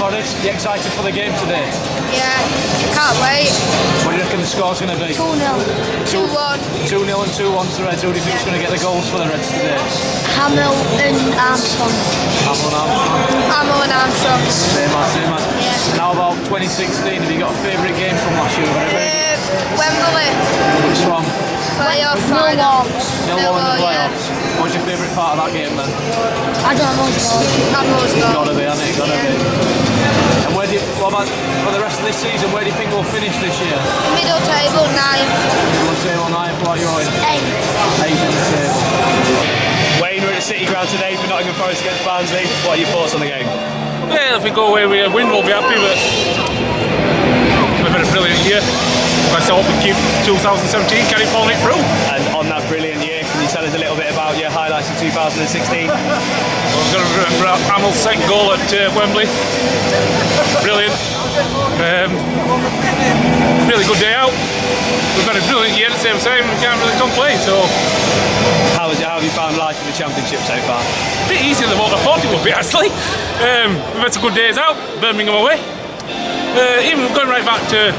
Forest. You excited for the game today? Yeah, can't wait. What do you reckon the score's going to be? 2-0. 2-1. 2-0 and 2-1 to the Reds. Who do you think's going to get the goals for the Reds today? Hamill and Armstrong. Hamill and Armstrong. Same man. Yeah. And how about 2016? Have you got a favourite game from last year? Wembley. Which one? Playoff final. 0-1 in the playoffs. What's your favourite part of that game then? I don't know. It's got to be, hasn't it? Got to be. And what about for the rest of this season? Where do you think we'll finish this year? Middle table, 9th. Middle table 9th. What are you in? 8th. 8th in the table. Wayne, we're at the City Ground today for Nottingham Forest against Barnsley. What are your thoughts on the game? Yeah, if we go away with a win, we'll be happy, but we've had a brilliant year. Let's hope we keep 2017, carry following it through. And on that brilliant year, can you tell us a little bit about your highlights of 2016? Well, I'm going to remember Hamill's second goal at Wembley. Brilliant. Really good day out. We've had a brilliant year at the same time, we can't really complain. So, How have you found life in the Championship so far? a bit easier than what I thought it would be, actually. We've had some good days out, Birmingham away. Even going right back to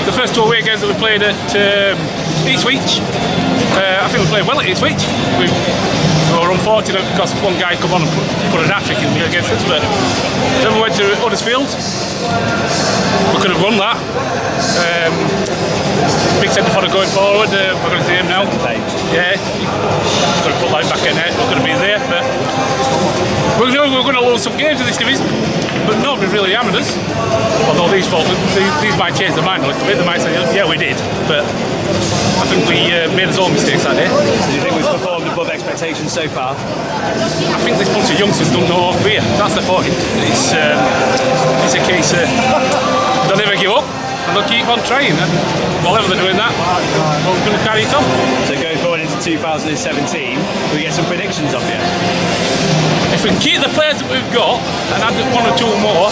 the first 2 away games that we played at Eastwich. I think we played well at Eastwich. We were unfortunate because one guy come on and put an hat-trick in against us, but then we went to Huddersfield. We could have won that. Big centre for going forward. We're going to see him now. Yeah, got to put light back in there. We're going to be there, but we know we're going to lose some games in this division. But nobody really hammered us. Although these might change their mind a little bit. They might say, yeah, we did. But I think we made our own mistakes that day. Do you think we've performed above expectations so far? I think this bunch of youngsters don't know what fear. That's the point. It's a case of they'll never give up and they'll keep on trying. And whatever they're doing that, we're going to carry it on. So going forward into 2017, will we get some predictions off you? If we keep the players that we've got and add 1 or 2 more,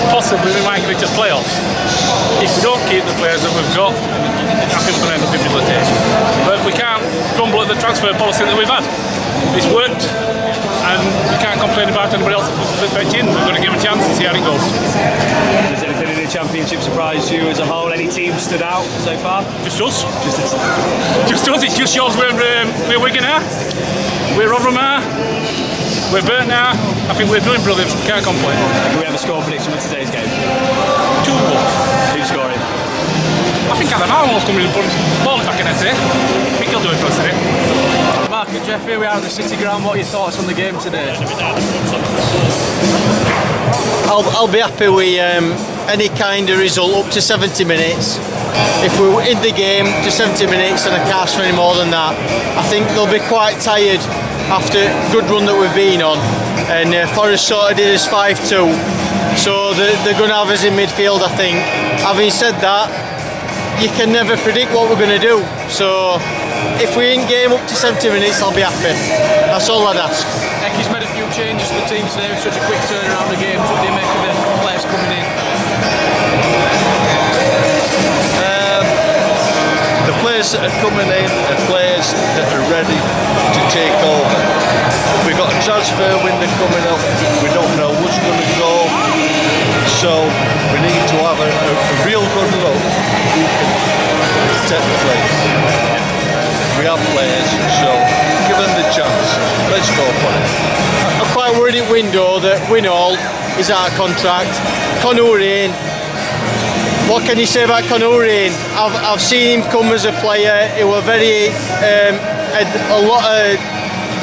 possibly we might get into playoffs. If we don't keep the players that we've got, I think we're going to end up in relegation. But we can't grumble at the transfer policy that we've had. It's worked, and we can't complain about anybody else that's fetching. We've got to give them a chance and see how it goes. Has anything in the Championship surprised you as a whole? Any teams stood out so far? Just us. Just us. Just us. It just shows where Wigan are, where Rotherham are, we're burnt now. I think we're doing brilliant. Can't complain. Can we have a score prediction for today's game? 2-1. Who's scoring? I think Adam Arnold's coming and putting the ball back in there today. I think he'll do it for us today. Mark and Jeff, here we are at the City Ground. What are your thoughts on the game today? I'll be happy with any kind of result up to 70 minutes. If we're in the game to 70 minutes and I can't ask for any more than that, I think they'll be quite tired after a good run that we've been on. And Forest sort of did us 5-2, so they're going to have us in midfield, I think. Having said that, you can never predict what we're going to do. So if we're in game up to 70 minutes, I'll be happy. That's all I'd ask. Ecky's made a few changes to the team today with such a quick turnaround of games. What do you make of the players coming in? The players that are coming in are players that are ready to take over. We've got a transfer window coming up. We don't know what's going to go. So we need to have a real good look who can take the place. We have players, so give them the chance. Let's go for it. I'm quite worried at window that Winall is out of contract. Conor Rain. What can you say about Conor Rain? I've seen him come as a player. He was very had a lot of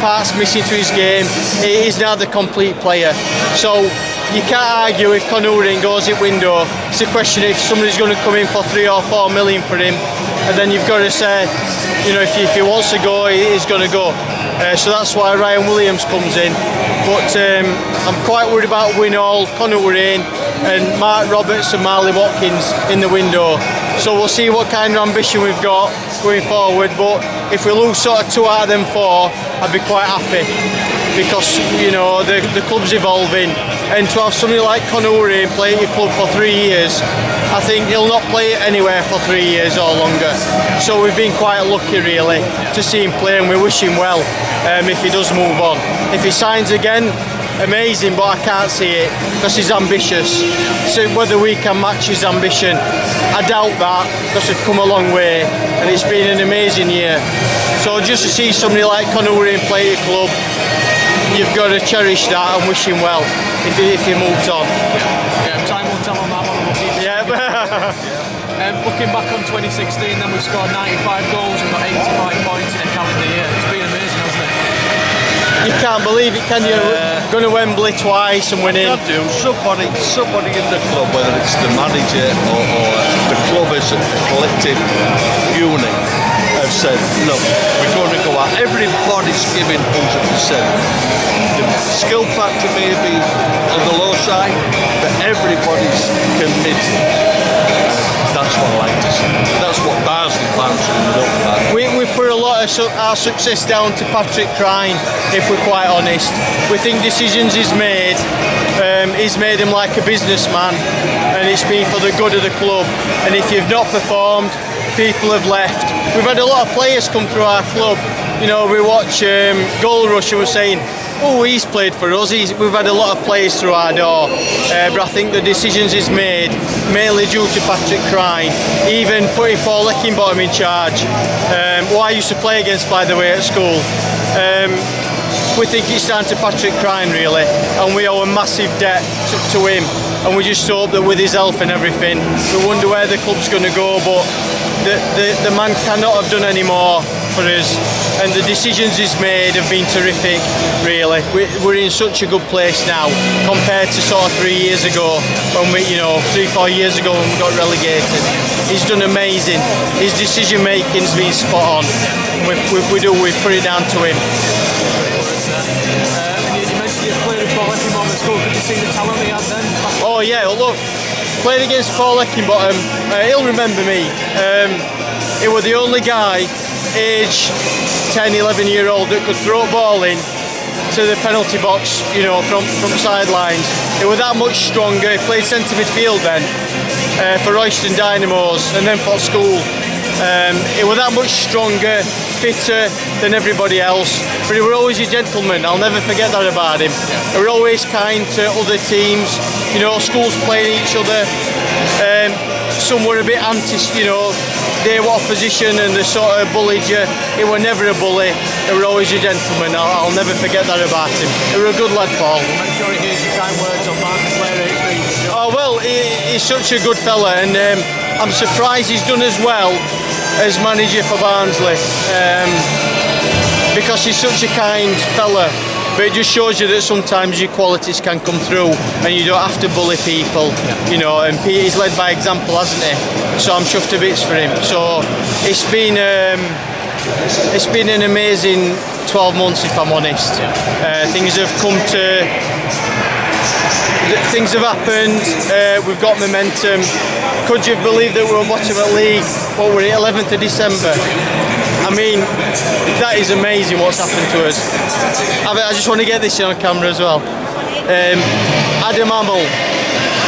parts missing to his game. He is now the complete player. So you can't argue if Conor Rain goes at window. It's a question if somebody's going to come in for 3 or 4 million for him, and then you've got to say, you know, if he wants to go, he's going to go. So that's why Ryan Williams comes in. But I'm quite worried about Winall, Conor Rain, and Mark Roberts and Marley Watkins in the window. So we'll see what kind of ambition we've got going forward. But if we lose sort of 2 out of them 4, I'd be quite happy, because you know the club's evolving, and to have somebody like Conor Rain play at your club for 3 years, I think he'll not play anywhere for 3 years or longer. So we've been quite lucky really to see him play, and we wish him well if he does move on. If he signs again, amazing, but I can't see it because he's ambitious. So whether we can match his ambition, I doubt that because we've come a long way and it's been an amazing year. So just to see somebody like Conurian play at the club, you've got to cherish that and wish him well if he moves on. Yeah, time will tell on that one. Yeah. Looking back on 2016, then we've scored 95 goals and got 85 points in a calendar year. It's been amazing, hasn't it? You can't believe it, can you? Going to Wembley twice and winning. I do. Somebody in the club, whether it's the manager or the club as a collective unit, have said, look, we're going to go out. Everybody's giving 100%. The skill factor may be on the low side, but everybody's committed. That's what I like to see. That's what Barnsley fans look at. We put a lot of our success down to Patrick Crine, if we're quite honest. We think decisions he's made him like a businessman, and it's been for the good of the club. And if you've not performed, people have left. We've had a lot of players come through our club. You know, we watch Goal Rush and we're saying, oh, he's played for us. We've had a lot of players through our door, but I think the decisions he's made, mainly due to Patrick Crine, even putting Paul Leckingbottom in charge, who I used to play against, by the way, at school. We think it's down to Patrick Crine, really, and we owe a massive debt to him. And we just hope that with his health and everything, we wonder where the club's going to go, but the man cannot have done any more for us, and the decisions he's made have been terrific, really. We're in such a good place now compared to sort of 3 years ago when 3-4 years ago when we got relegated. He's done amazing. His decision making's been spot on. We put it down to him. You mentioned you played with Paul Leckingbottom at school. Could you see the talent he had then? Oh yeah, well, look, played against Paul Leckingbottom. He'll remember me. He was the only guy, age 10, 11-year-old, that could throw a ball in to the penalty box, from sidelines. He was that much stronger. He played centre midfield then for Royston Dynamos and then for school. He was that much stronger, fitter than everybody else, but he was always a gentleman. I'll never forget that about him. He was always kind to other teams. Schools playing each other. Some were a bit they were opposition and they sort of bullied you. He was never a bully. He was always a gentleman. I'll never forget that about him. He was a good lad, Paul. I'm sure he hears your kind words on Barnsley Player. Oh well, he's such a good fella, and I'm surprised he's done as well as manager for Barnsley, because he's such a kind fella. But it just shows you that sometimes your qualities can come through and you don't have to bully people, and he's led by example, hasn't he? So I'm chuffed to bits for him. So it's been an amazing 12 months, if I'm honest. Things have happened, we've got momentum. Could you believe that we were bottom of the league? What were it, 11th of December? I mean, that is amazing what's happened to us. I just want to get this on camera as well. Adam Hamill,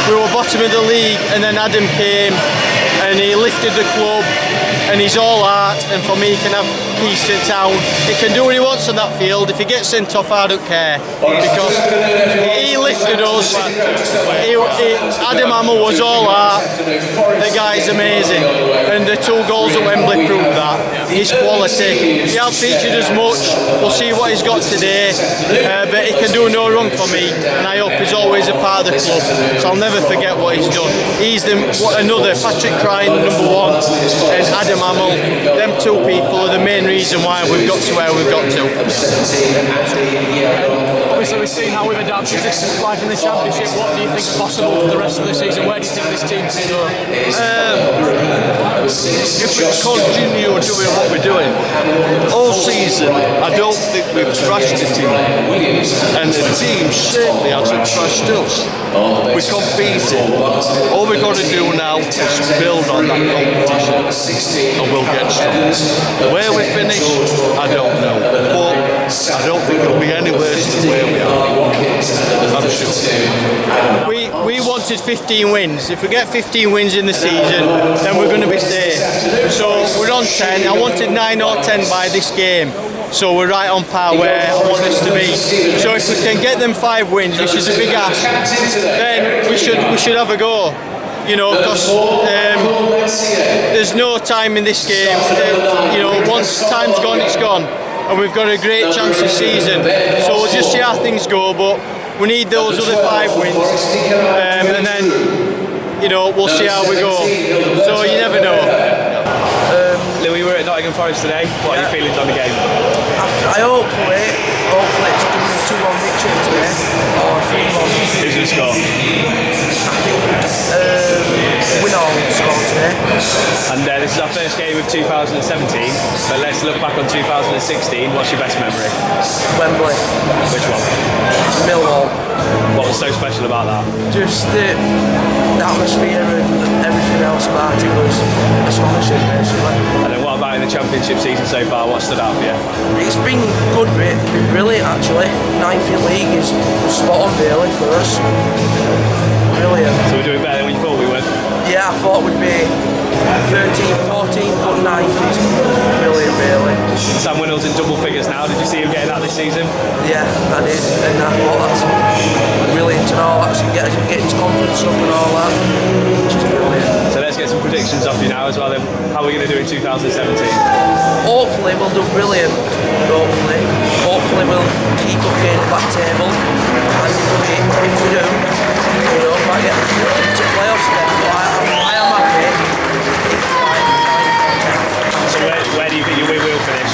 we were bottom of the league, and then Adam came and he lifted the club, and he's all art, and for me he can have peace in town. He can do what he wants on that field. If he gets sent off, I don't care, because he lifted us. Adam Hamill was all art. The guy's amazing, and the 2 goals at Wembley prove that. His quality. He hasn't featured as much. We'll see what he's got today, but he can do no wrong for me, and I hope he's always a part of the club. So I'll never forget what he's done. He's another Patrick Crine, number 1, and Adam Hamill. Them 2 people are the main reason why we've got to where we've got to. Obviously, we've seen how we've adapted to life in the Championship. What do you think is possible for the rest of the season? Where do you think this team can go? If we continue doing what we're doing all season, I don't think we've thrashed the team, and the team certainly hasn't thrashed us. We competed. All we've got to do now is build on that competition, and we'll get strong. Where we finish, I don't know, but I don't think it'll be any worse than where we are. I'm sure. We wanted 15 wins. If we get 15 wins in the season, then we're going to be safe. So we're on 10. I wanted 9 or 10 by this game. So we're right on par where I want us to be. So if we can get them 5 wins, which is a big ask, then we should have a go. You know, because there's no time in this game. You know, once time's gone, it's gone. And we've got a great chance this season. So we'll just see how things go, but we need those other 5 wins. And then, you know, we'll see how we go. So you never know. Louis, we're at Nottingham Forest today. What are your feelings on the game? I hopefully it's going to be a 2-1 victory today, or a 3-1. Who's going to score? Winall score today. And this is our first game of 2017, but let's look back on 2016. What's your best memory? Wembley. Which one? Millwall. What was so special about that? Just the atmosphere and everything else about it was astonishing, basically. And then what about in the Championship season so far? What stood out for you? It's been good, it's been brilliant actually. 9th in league is spot on really for us. Brilliant. So we're doing better than we thought we would? Yeah, I thought we'd be 13, 14, but 9th is brilliant really. Sam Winnall's in double figures now. Did you see him getting that this season? Yeah, I did, and I thought that's brilliant and all that, so get his confidence up and all that, which is brilliant. So let's get some predictions off you now as well then. How are we going to do in 2017? Hopefully we'll do brilliant, hopefully we'll keep up getting the back table, and if we do, you know, might get into playoffs again, but I am happy. So where do you think we will finish?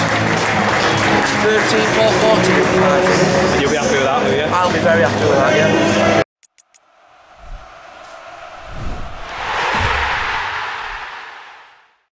13, 14, I think. And you'll be happy with that, will you? I'll be very happy with that, yeah.